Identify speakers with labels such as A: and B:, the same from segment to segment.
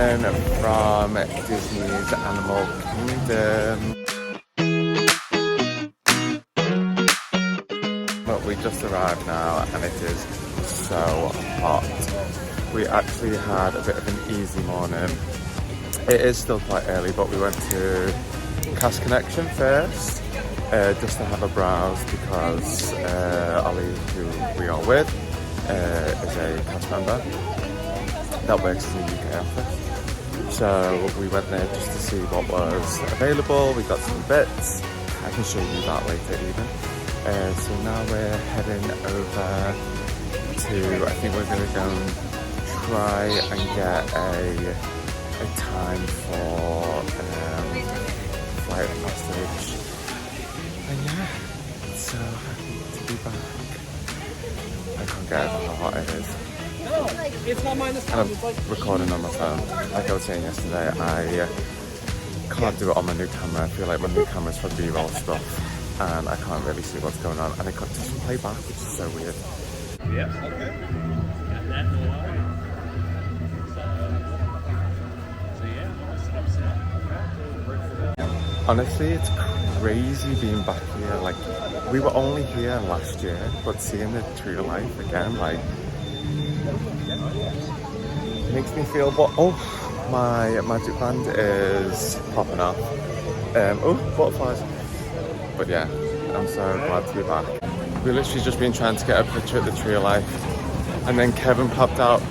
A: Kevin from Disney's Animal Kingdom. But we just arrived now and it is so hot. We actually had a bit of an easy morning. It is still quite early, but we went to Cast Connection first, just to have a browse because Ollie, who we are with, is a cast member that works in the UK office. So we went there just to see what was available. We got some bits. I can show you that later even. So now we're heading over to, I think we're going to go and try and get a time for flight passage. And yeah, so happy to be back. I can't get over how hot it is. And I'm recording on my phone. Like I was saying yesterday, I can't do it on my new camera. I feel like my new camera's for B-roll stuff and I can't really see what's going on. And I got to play back, which is so weird.
B: Yes. Okay. Got that in the water.
A: Honestly, it's crazy being back here. Like, we were only here last year, but seeing the tree of life again, like, makes me feel, but oh, my magic band is popping off. Oh, butterflies. But yeah, I'm so glad to be back. We've literally just been trying to get a picture at the tree of life, and then Kevin popped out,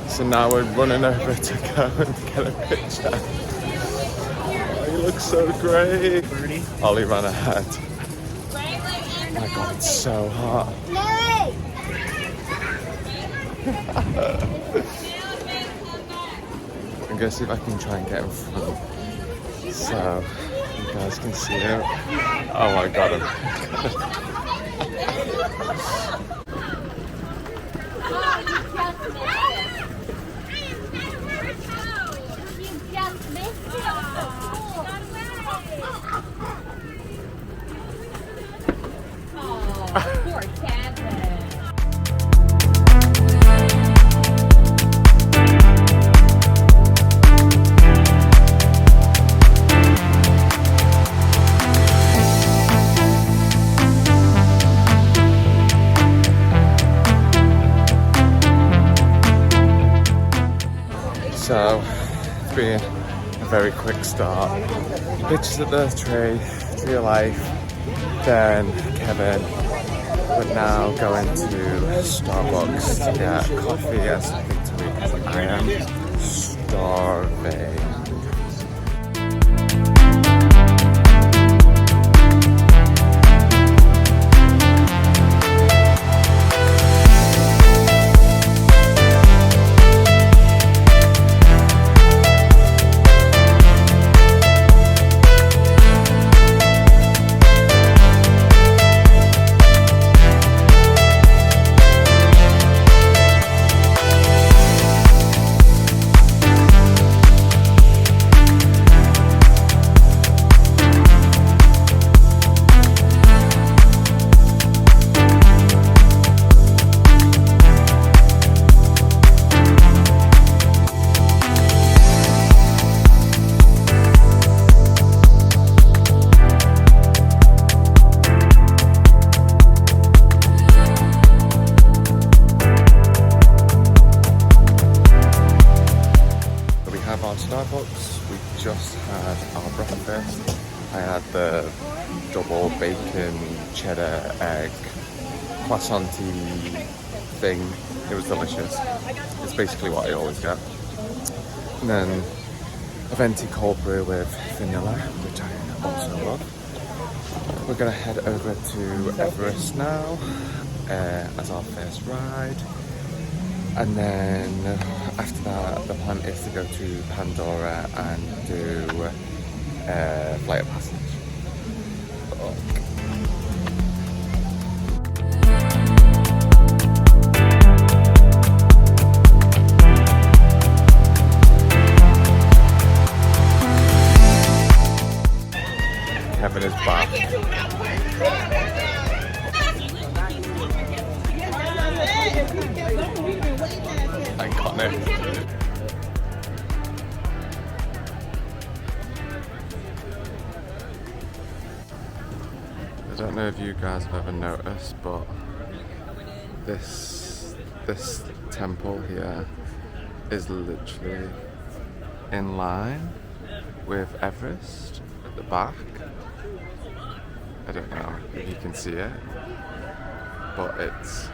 A: so now we're running over to go and get a picture. Oh, he looks so great. Ollie ran ahead. Oh my god, it's so hot. I'm gonna see if I can try and get in front, so you guys can see it. Oh my god,
C: Poor Kevin.
A: So, it's been a very quick start. Pictures at the tree of life, then Kevin. But now going to Starbucks to get coffee and something to eat because I am starving. Starbucks, we just had our breakfast. I had the double bacon, cheddar, egg, croissant-y thing. It was delicious. It's basically what I always get. And then a venti cold brew with vanilla, which I also love. We're gonna head over to Everest now as our first ride. And then after that, the plan is to go to Pandora and do flight of passage. Kevin is back. Iconic. don't know if you guys have ever noticed, but this temple here is literally in line with Everest at the back. I don't know if you can see it, but it's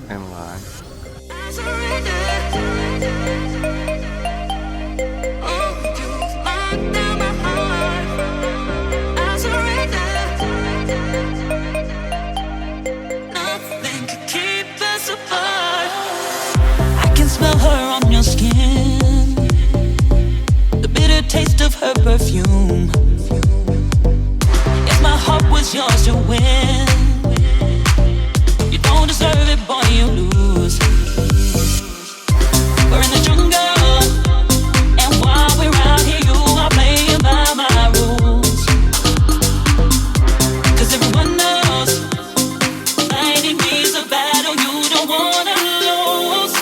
A: in line.
D: Smell her on your skin, the bitter taste of her perfume. If my heart was yours to win, you don't deserve it, boy, you lose. We're in the jungle, and while we're out here, you are playing by my rules. 'Cause everyone knows fighting me's a battle you don't wanna lose.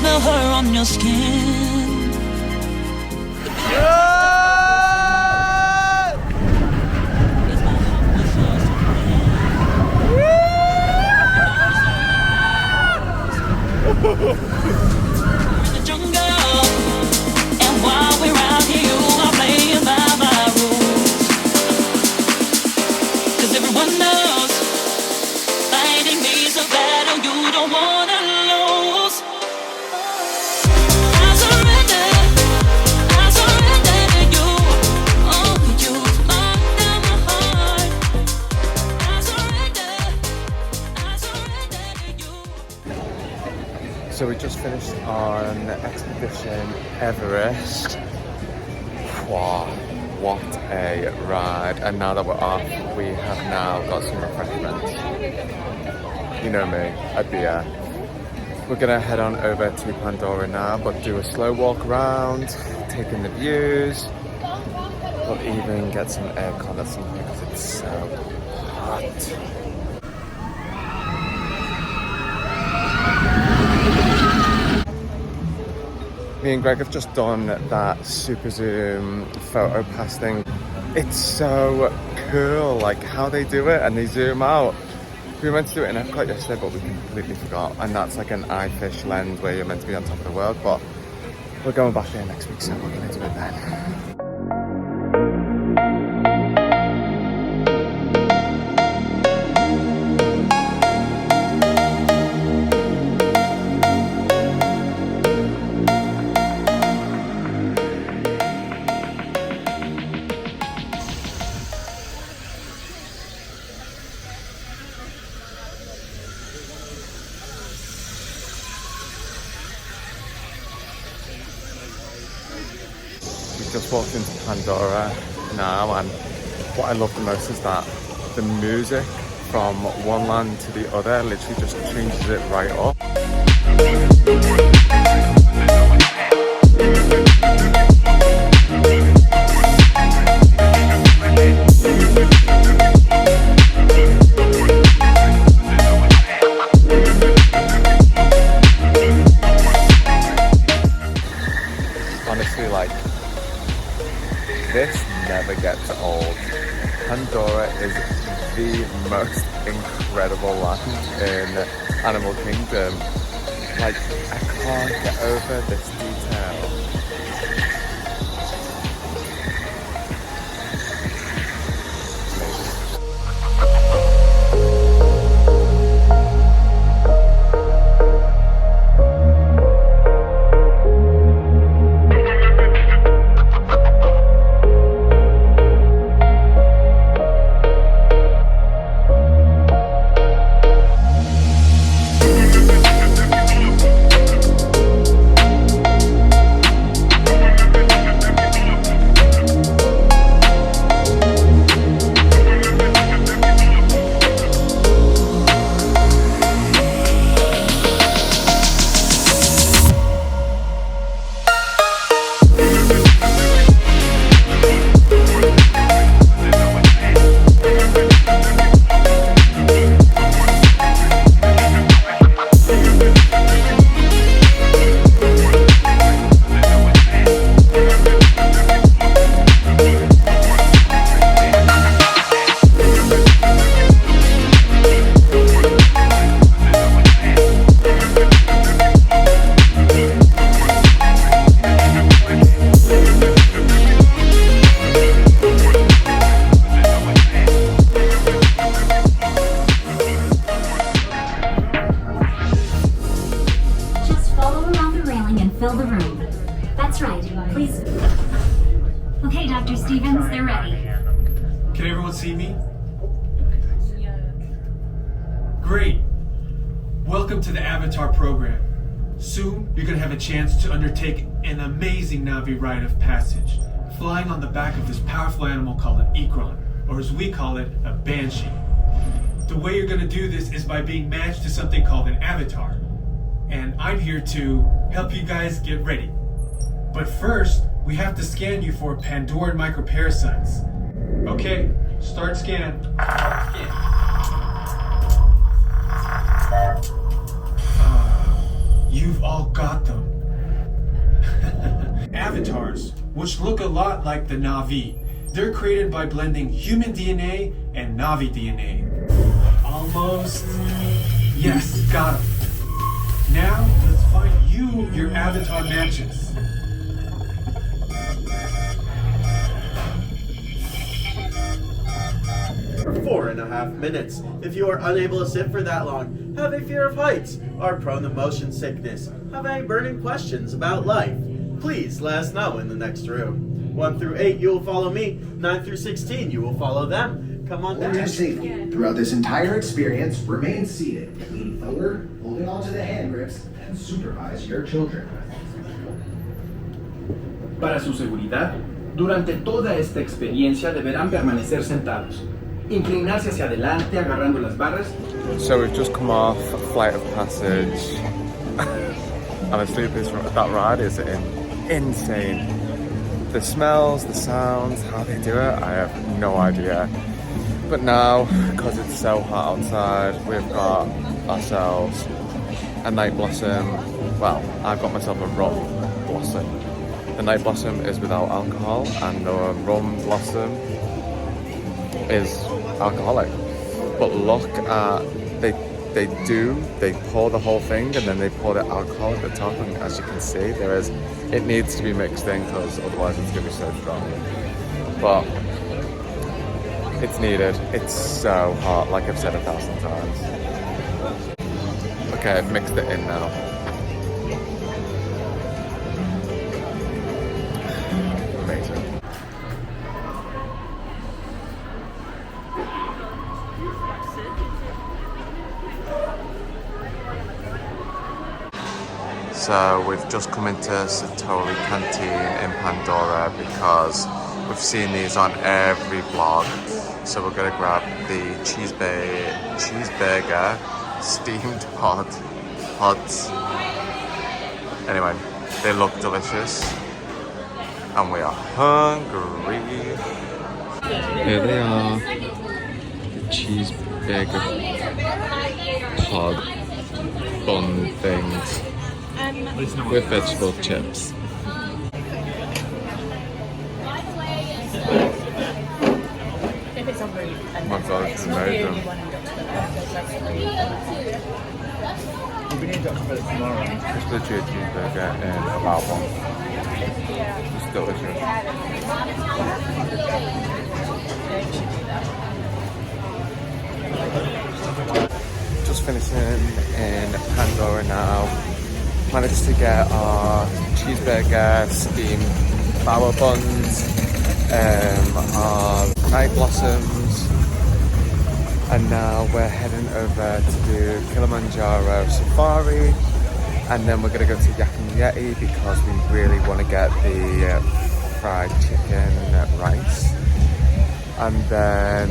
D: Smell her on your skin. We're in the jungle, and while we're out here, you are playing by my rules. 'Cause everyone knows fighting me's a battle you don't wanna lose.
A: So we just finished on Expedition Everest. Wow, what a ride. And now that we're off, we have now got some refreshments. You know me, a beer. We're gonna head on over to Pandora now, but do a slow walk around, take in the views. We'll even get some aircon at some point because it's so hot. Me and Greg have just done that super zoom photo pass thing. It's so cool, like how they do it and they zoom out. We were meant to do it in Epcot yesterday, but we completely forgot. And that's like an eyefish lens where you're meant to be on top of the world, but we're going back there next week, so we're gonna do it then. Just walked into Pandora now, and what I love the most is that the music from one land to the other literally just changes it right up. Honestly, like, this never gets old. Pandora is the most incredible land in Animal Kingdom. Like, I can't get over this detail.
E: fill the room. That's right, please. Okay, Dr. Stevens, they're ready.
F: Can everyone see me? Great. Welcome to the Avatar program. Soon, you're going to have a chance to undertake an amazing Navi rite of passage, flying on the back of this powerful animal called an Ikron, or as we call it, a Banshee. The way you're going to do this is by being matched to something called an avatar. And I'm here to help you guys get ready. But first, we have to scan you for Pandoran microparasites. Okay, start scan. You've all got them. Avatars, which look a lot like the Navi. They're created by blending human DNA and Navi DNA. Almost. Yes, got them. Now, let's find you your avatar matches.
G: For 4.5 minutes. If you are unable to sit for that long, have a fear of heights, are prone to motion sickness, have any burning questions about life, please let us know in the next room. 1 through 8, you will follow me. 9 through 16, you will follow them. Come on down.
H: For your safety, throughout this entire experience, remain seated, lean forward, holding onto the hand grips, and supervise your children.
I: Para su seguridad, durante toda esta experiencia deberán permanecer sentados. Inclinarse hacia adelante agarrando las barras.
A: So we've just come off a flight of passage. Honestly, that ride is insane. The smells, the sounds, how they do it, I have no idea. But now, because it's so hot outside, we've got ourselves a night blossom. Well, I've got myself a rum blossom. The night blossom is without alcohol, and the rum blossom is alcoholic. But look at, they pour the whole thing and then they pour the alcohol at the top, and as you can see, it needs to be mixed in because otherwise it's going to be so strong. But it's needed. It's so hot, like I've said 1,000 times. Okay, I've mixed it in now. Amazing. So we've just come into Satu'li Canteen in Pandora because we've seen these on every vlog. So we're gonna grab the cheeseburger, steamed pods. Anyway, they look delicious, and we are hungry. Here they are, the cheeseburger pod bun things with vegetable chips. Oh my god, it's amazing. It's literally a cheeseburger in a loud one. It's delicious. Just finishing in Pandora now. Managed to get our cheeseburger, steamed flour buns, our night blossoms, and now we're heading over to do Kilimanjaro Safari, and then we're going to go to Yeti because we really want to get the fried chicken rice, and then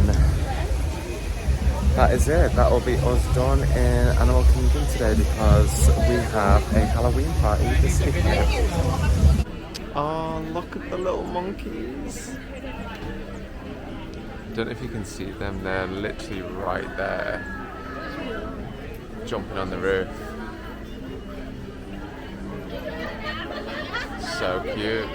A: that is it. That will be us done in Animal Kingdom today because we have a Halloween party this evening. Oh, look at the little monkeys. Don't know if you can see them, they're literally right there, jumping on the roof. So cute.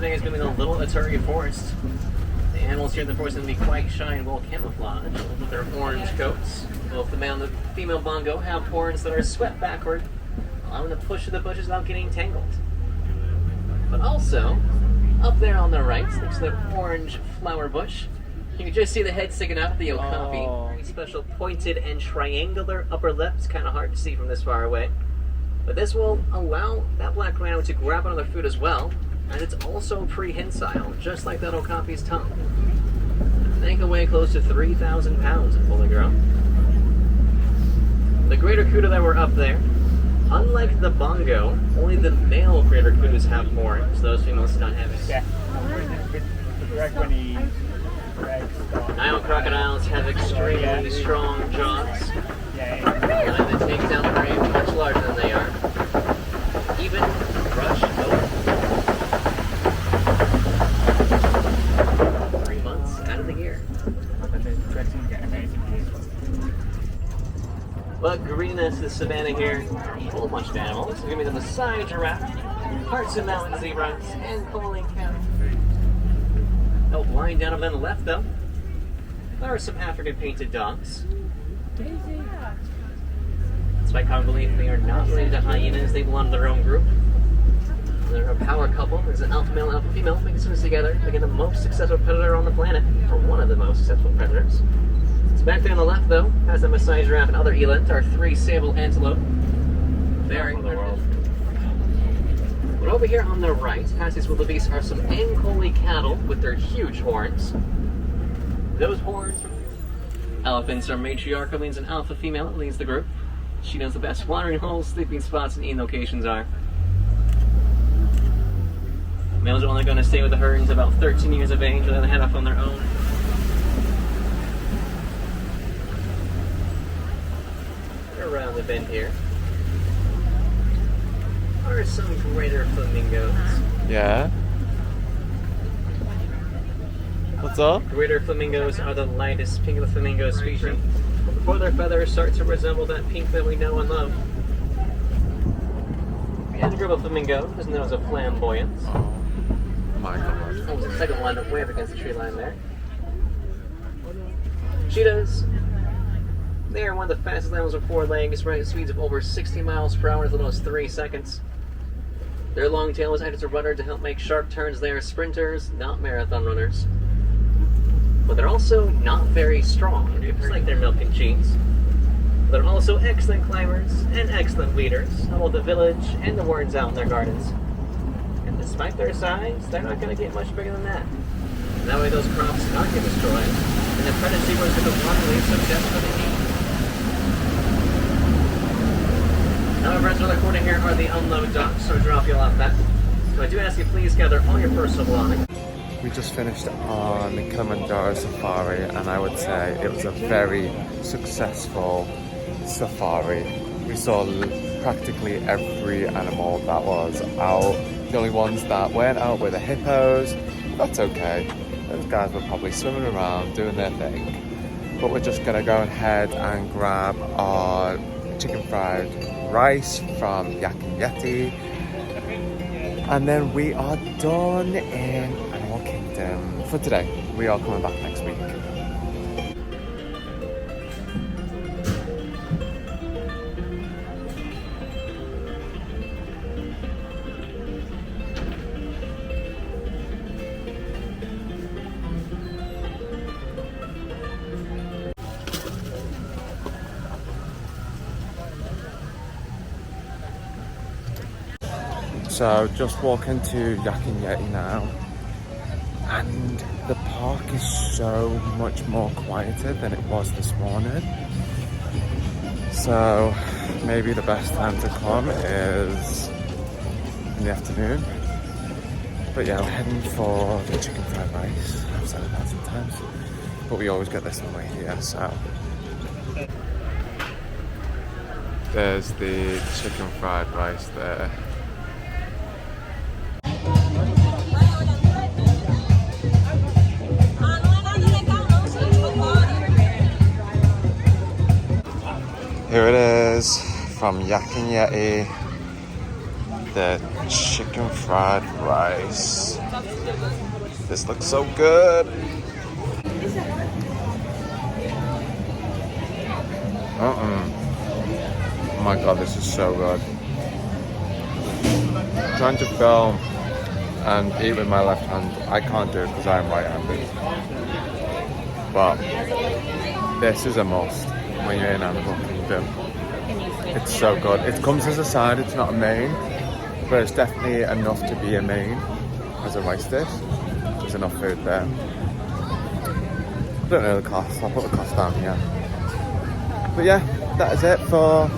B: today is going to be the Little Aturi Forest. The animals here in the forest are going to be quite shy and well camouflaged with their orange coats. Both the male and the female bongo have horns that are swept backward, allowing them to push through the bushes without getting tangled. But also, up there on the right, next to the orange flower bush, you can just see the head sticking out of the okapi. Very special pointed and triangular upper lip. It's kind of hard to see from this far away. But this will allow that black rhino to grab on their food as well, and it's also prehensile, just like that okapi's tongue. They can weigh close to 3,000 pounds if fully grown. The greater kudu that were up there, unlike the bongo, only the male greater kudus have horns. Those females don't have it.
J: Yeah.
B: Nile crocodiles have extremely strong jaws. And they take down prey much larger than they are. Even brush over 3 months out of the year. But greenness is savannah here, full of bunch of animals. There's gonna be the Maasai giraffe, parts of mountain zebras, and Coley cattle. Oh, lying down over on the left though, there are some African painted dogs. Despite common belief, they are not related to hyenas, they belong to their own group. They're a power couple. There's an alpha male and alpha female making swims together, making the most successful predator on the planet, or one of the most successful predators. So back there on the left though, has the Maasai giraffe and other eland, our 3 sable antelope. Very in the world. But over here on the right, past these wildebeest, are some Ankole cattle with their huge horns. Those horns. Elephants are matriarchal, means an alpha female that leads the group. She knows the best watering holes, sleeping spots, and eating locations are. Males are only going to stay with the herd until about 13 years of age, and then head off on their own. Around the bend here are some greater flamingos.
A: Yeah. What's up?
B: Greater flamingos are the lightest pink of the flamingo species. Before their feathers start to resemble that pink that we know and love. And a group of flamingos is known as a flamboyance.
A: Oh my god.
B: That was the second one way up against the tree line there. Cheetahs. They are one of the fastest animals with 4 legs, running at speeds of over 60 miles per hour in as little as 3 seconds. Their long tail is acted as a rudder to help make sharp turns. They are sprinters, not marathon runners. But they're also not very strong, just like their milk and cheese. They're also excellent climbers and excellent leaders, of the village and the wards out in their gardens. And despite their size, they're not going to get much bigger than that. And that way those crops not get destroyed, and the predator zebras get the water leaves so desperately need. Now, my friends, another corner here are the unload docks, so drop you off that. So I do ask you please gather all your personal belongings.
A: We just finished on Kilimanjaro Safari, and I would say it was a very successful safari. We saw practically every animal that was out. The only ones that weren't out were the hippos. That's okay. Those guys were probably swimming around doing their thing. But we're just gonna go ahead and grab our chicken fried rice from Yeti, and then we are done in Animal Kingdom for today. We are coming back next week. So just walking to Yeti now, and the park is so much more quieter than it was this morning. So maybe the best time to come is in the afternoon. But yeah, we're heading for the chicken fried rice. I've said it 1,000 times, but we always get this when we're here. So there's the chicken fried rice there. Here it is from Yeti, the chicken fried rice. This looks so good. Oh my god, this is so good. I'm trying to film and eat with my left hand. I can't do it because I'm right-handed. But this is a must when you're in Animal Kingdom. It's so good. It comes as a side, it's not a main, but it's definitely enough to be a main as a rice dish. There's enough food there. I don't know the cost, I'll put the cost down here. But yeah, that is it for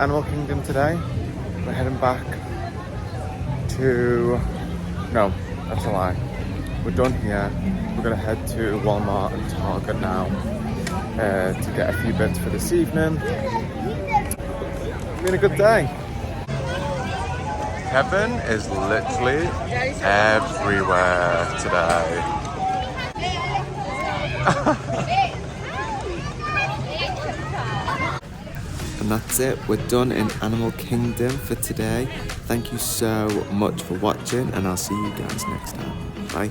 A: Animal Kingdom today. We're heading back to... No, that's a lie. We're done here. We're gonna head to Walmart and Target now to get a few bits for this evening. It's been a good day. Kevin is literally everywhere today. And that's it, we're done in Animal Kingdom for today. Thank you so much for watching, and I'll see you guys next time. Bye.